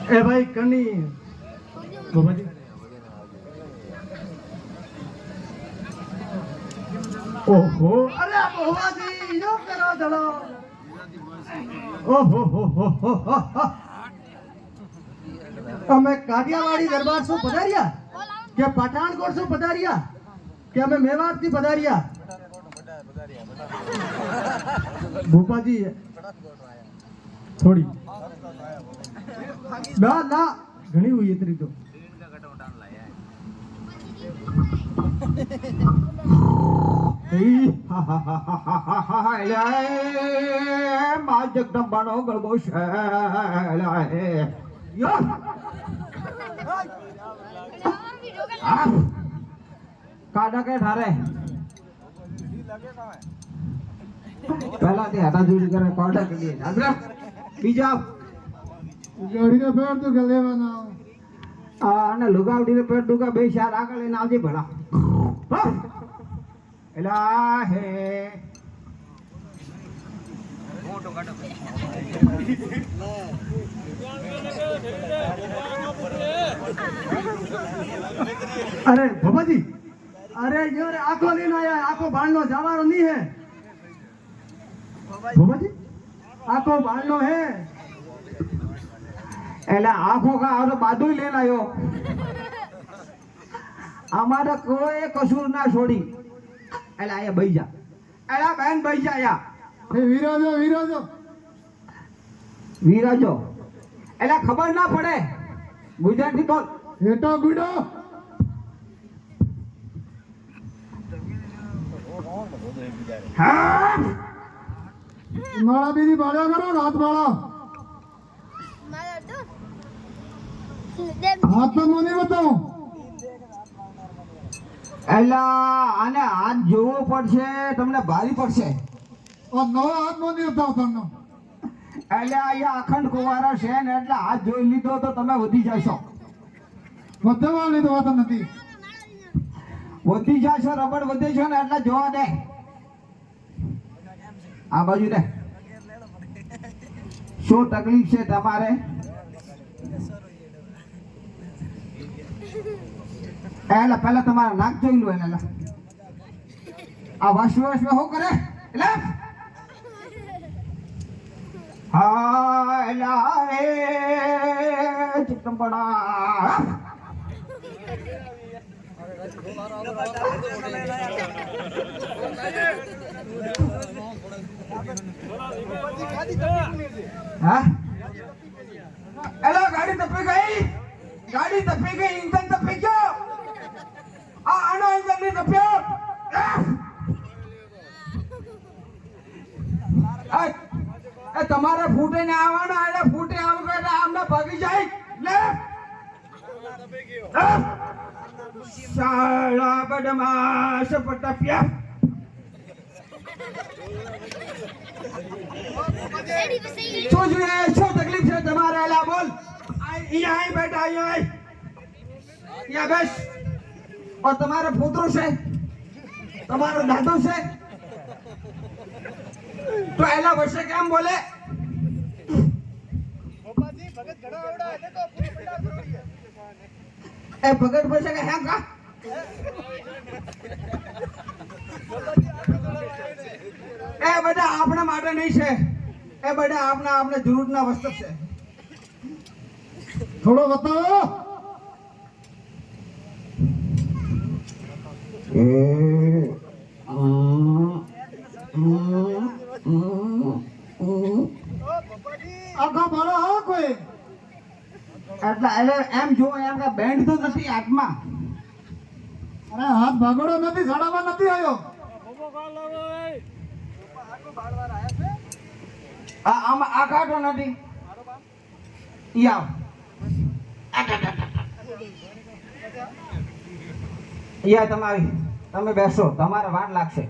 ए भाई कनी बाबा जी ओहो अरे बाबा जी यो करो चलो ओहो हो અમે કાઠિયાવાડી દરબાર શું પધાર્યા કે પઠાણકોટ શું પધાર્યા કે અમે મેવાડ થી પધાર્યા ભૂપાજી થોડી ના ના ઘણી हुई इतनी तो मां जगदंबानो गळगो काटा के ठारे पहला ते हटा जोड़ी करे काटा के लिए नाजरा बीजा गाड़ी ने पेड़ तो गलेवाना અને લુગાવડી ને પેટ દુખા બે ચાર આગળ લઈને આવજે ભલા એલા હે મોટો કાઢો अरे बाबा जी अरे जो रे आंखों लेने आया आंखों बांधनो जावानो नहीं है बाबा जी आंखों बांधनो है एला आंखों का और बादू लेने आयो हमारा कोई कसूर ना छोड़ी एला ये बैजा एला बहन बैजा या विराजो विराजो विराजो एला खबर ना पड़े गुजराती बोल हेटा गुडो हाँ माला दीदी बाड़ा करो रात बाड़ा हाथ में मोनी बताओ एला आने हाथ जोवो पड़शे तमने भारी पड़शे और नवा हाथ मोनी बताओ तमने एला या अखंड कुवारा छे ने એટલે હાથ જોઈ લીધો તો તમે વધી જાશો વધવાની તો વાત નથી વધી જાશો રબડ વધે છે ને એટલે જોવા દે આ બાજુ દે શું તકલીફ છે તમારે એલા પહેલા તમારા નાક જોઈ લો એલા આ વાશ્વ શું કરે એલા हाँ लाए चिकम्बड़ा हाँ एला गाड़ी तपी गई इंजन तपी क्यों आनो इंजन नहीं तप्यो તમારે ફૂટે ને આવવાનો એટલે ફૂટે આવ કે આમને ભાગી જાય લે સાળા બદમાશ પટપ્યા શું જોઈએ શું તકલીફ છે તમારે એલા બોલ અહીંયા આઈ બેટા અહીંયા આઈ અહીંયા બેસ और તમારો પુત્રો છે તમારો દાદો છે तो एला वर्षे क्या हम बोले भगत घड़ा उड़ा है देखो पूरी पिंडा करोड़ी है ए भगत वर्षे का है का ए बेटा आपना માટે નહીં છે એ બેટા આપના જરૂરના વસ્તુ છે થોડો બતાવો आखा बड़ा हो कोई એટલે એમ જો એમ કે બેન્ડ તો નથી હાથમાં अरे हाथ भागड़ो નથી સાડામાં નથી આયો આમ આ કાઢો નથી યાવ યા તમે બેસો તમારે વાટ લાગશે